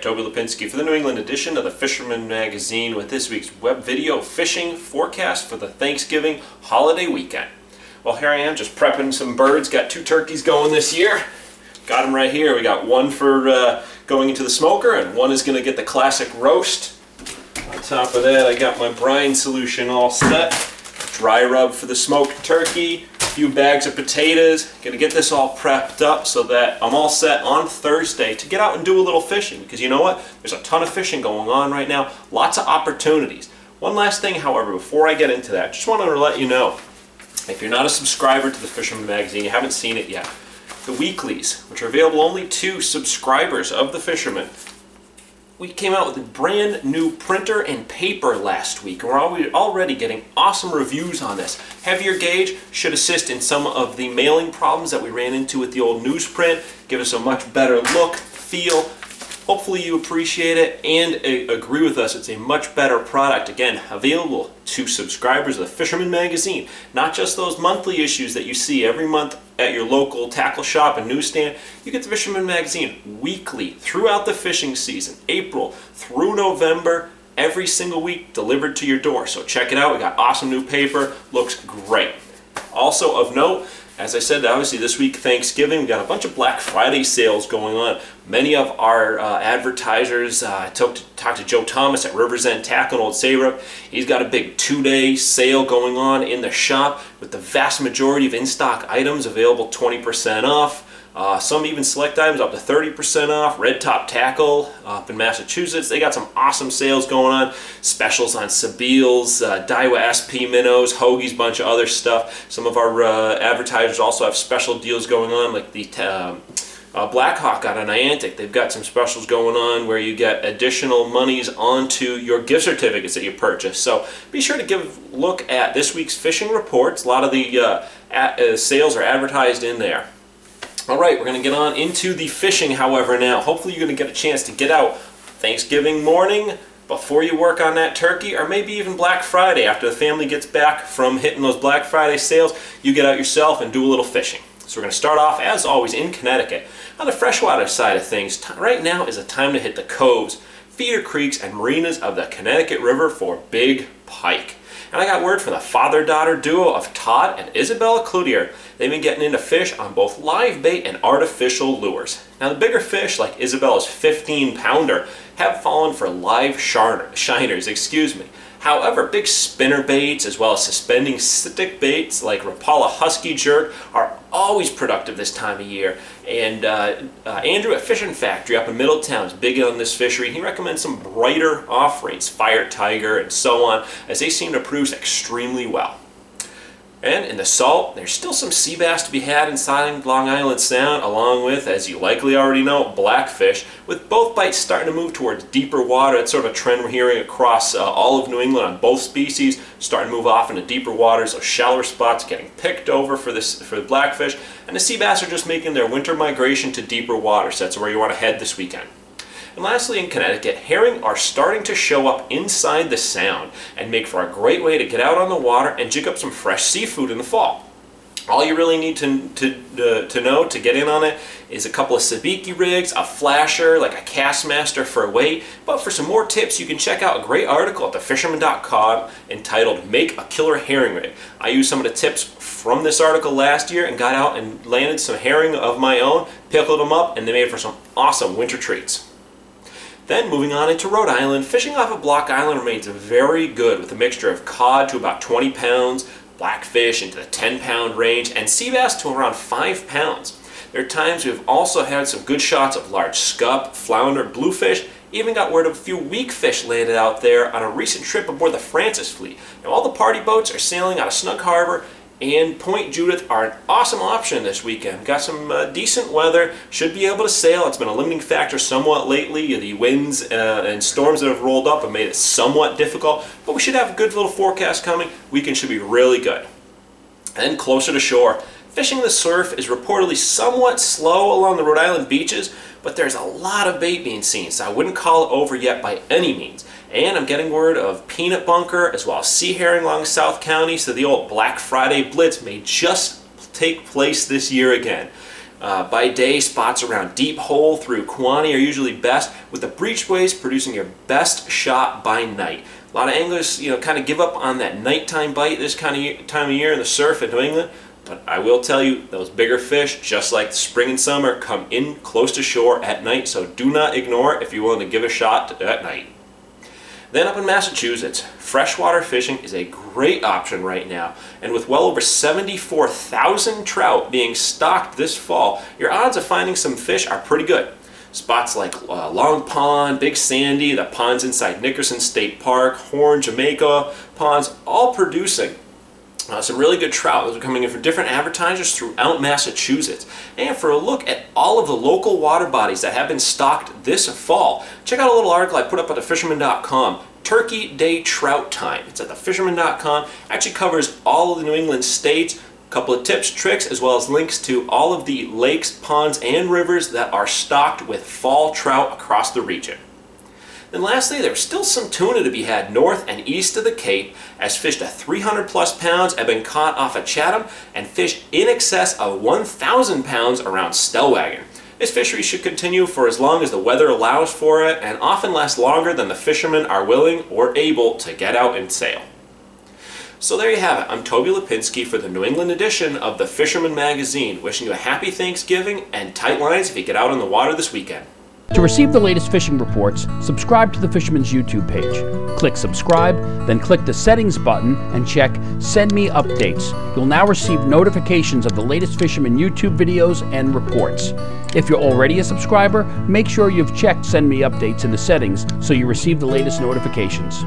here, Toby Lipinski for the New England edition of the Fisherman magazine with this week's web video fishing forecast for the Thanksgiving holiday weekend. Well, here I am just prepping some birds. Got 2 turkeys going this year. Got them right here. We got one for going into the smoker and one is going to get the classic roast. On top of that, I got my brine solution all set. Dry rub for the smoked turkey. A few bags of potatoes. Gonna get this all prepped up so that I'm all set on Thursday to get out and do a little fishing, because you know what? There's a ton of fishing going on right now. Lots of opportunities. One last thing, however, before I get into that, just wanted to let you know, if you're not a subscriber to the Fisherman magazine, you haven't seen it yet, the weeklies, which are available only to subscribers of the Fisherman. We came out with a brand new printer and paper last week, and we're already getting awesome reviews on this. Heavier gauge should assist in some of the mailing problems that we ran into with the old newsprint, give us a much better look, feel. Hopefully you appreciate it and agree with us. It's a much better product. Again, available to subscribers of the Fisherman magazine. Not just those monthly issues that you see every month at your local tackle shop and newsstand. You get the Fisherman magazine weekly throughout the fishing season, April through November, every single week delivered to your door. So check it out. We got awesome new paper. Looks great. Also of note, as I said, obviously this week, Thanksgiving, we got a bunch of Black Friday sales going on. Many of our advertisers, I talked to Joe Thomas at River's End Tackle in Old Saybrook. He's got a big 2-day sale going on in the shop with the vast majority of in-stock items available 20% off. Some even select items up to 30% off. Red Top Tackle up in Massachusetts, they got some awesome sales going on. Specials on Sabiles, Daiwa SP minnows, Hoagies, bunch of other stuff. Some of our advertisers also have special deals going on, like the Blackhawk out of Niantic. They've got some specials going on where you get additional monies onto your gift certificates that you purchase. So be sure to give a look at this week's fishing reports. A lot of the sales are advertised in there. Alright, we're going to get on into the fishing, however, now. Hopefully you're going to get a chance to get out Thanksgiving morning before you work on that turkey, or maybe even Black Friday after the family gets back from hitting those Black Friday sales. You get out yourself and do a little fishing. So we're going to start off, as always, in Connecticut. On the freshwater side of things, right now is a time to hit the coves, feeder creeks, and marinas of the Connecticut River for big pike. And I got word from the father-daughter duo of Todd and Isabella Cloutier. They've been getting into fish on both live bait and artificial lures. Now the bigger fish, like Isabella's 15-pounder, have fallen for live shiners. However, big spinnerbaits as well as suspending stick baits like Rapala Husky Jerk are always productive this time of year. And Andrew at Fishing Factory up in Middletown is big on this fishery. He recommends some brighter offerings, Fire Tiger and so on, as they seem to produce extremely well. And in the salt, there's still some sea bass to be had inside Long Island Sound, along with, as you likely already know, blackfish, with both bites starting to move towards deeper water. That's sort of a trend we're hearing across all of New England on both species, starting to move off into deeper waters. Those shallower spots getting picked over for the blackfish, and the sea bass are just making their winter migration to deeper water. So that's where you want to head this weekend. And lastly, in Connecticut, herring are starting to show up inside the Sound and make for a great way to get out on the water and jig up some fresh seafood in the fall. All you really need to know to get in on it is a couple of Sabiki rigs, a flasher, like a Kastmaster for a weight. But for some more tips, you can check out a great article at thefisherman.com entitled Make a Killer Herring Rig. I used some of the tips from this article last year and got out and landed some herring of my own, pickled them up, and they made for some awesome winter treats. Then moving on into Rhode Island, fishing off of Block Island remains very good with a mixture of cod to about 20 pounds, blackfish into the 10-pound range, and sea bass to around 5 pounds. There are times we've also had some good shots of large scup, flounder, bluefish, even got word of a few weak fish landed out there on a recent trip aboard the Francis fleet. Now all the party boats are sailing out of Snug Harbor, and Point Judith are an awesome option this weekend. Got some decent weather, should be able to sail. It's been a limiting factor somewhat lately. The winds and storms that have rolled up have made it somewhat difficult, but we should have a good little forecast coming. Weekend should be really good. And closer to shore, fishing the surf is reportedly somewhat slow along the Rhode Island beaches, but there's a lot of bait being seen, so I wouldn't call it over yet by any means. And I'm getting word of peanut bunker as well as sea herring along South County, so the old Black Friday blitz may just take place this year again. By day, spots around Deep Hole through Quaney are usually best, with the breachways producing your best shot by night. A lot of anglers, kind of give up on that nighttime bite this time of year in the surf in New England, but I will tell you, those bigger fish, just like spring and summer, come in close to shore at night, so do not ignore it if you're willing to give a shot at night. Then up in Massachusetts, freshwater fishing is a great option right now, and with well over 74,000 trout being stocked this fall, your odds of finding some fish are pretty good. Spots like Long Pond, Big Sandy, the ponds inside Nickerson State Park, Horn, Jamaica ponds, all producing some really good trout. Those are coming in from different advertisers throughout Massachusetts. And for a look at all of the local water bodies that have been stocked this fall, check out a little article I put up at thefisherman.com. Turkey Day Trout Time. It's at thefisherman.com. Actually covers all of the New England states. A couple of tips, tricks, as well as links to all of the lakes, ponds, and rivers that are stocked with fall trout across the region. Then lastly, there's still some tuna to be had north and east of the Cape, as fish to 300 plus pounds have been caught off of Chatham and fish in excess of 1,000 pounds around Stellwagen. This fishery should continue for as long as the weather allows for it, and often lasts longer than the fishermen are willing or able to get out and sail. So there you have it. I'm Toby Lipinski for the New England edition of the Fisherman magazine, wishing you a happy Thanksgiving and tight lines if you get out on the water this weekend. To receive the latest fishing reports, subscribe to the Fisherman's YouTube page. Click subscribe, then click the settings button and check Send Me Updates. You'll now receive notifications of the latest Fisherman YouTube videos and reports. If you're already a subscriber, make sure you've checked Send Me Updates in the settings so you receive the latest notifications.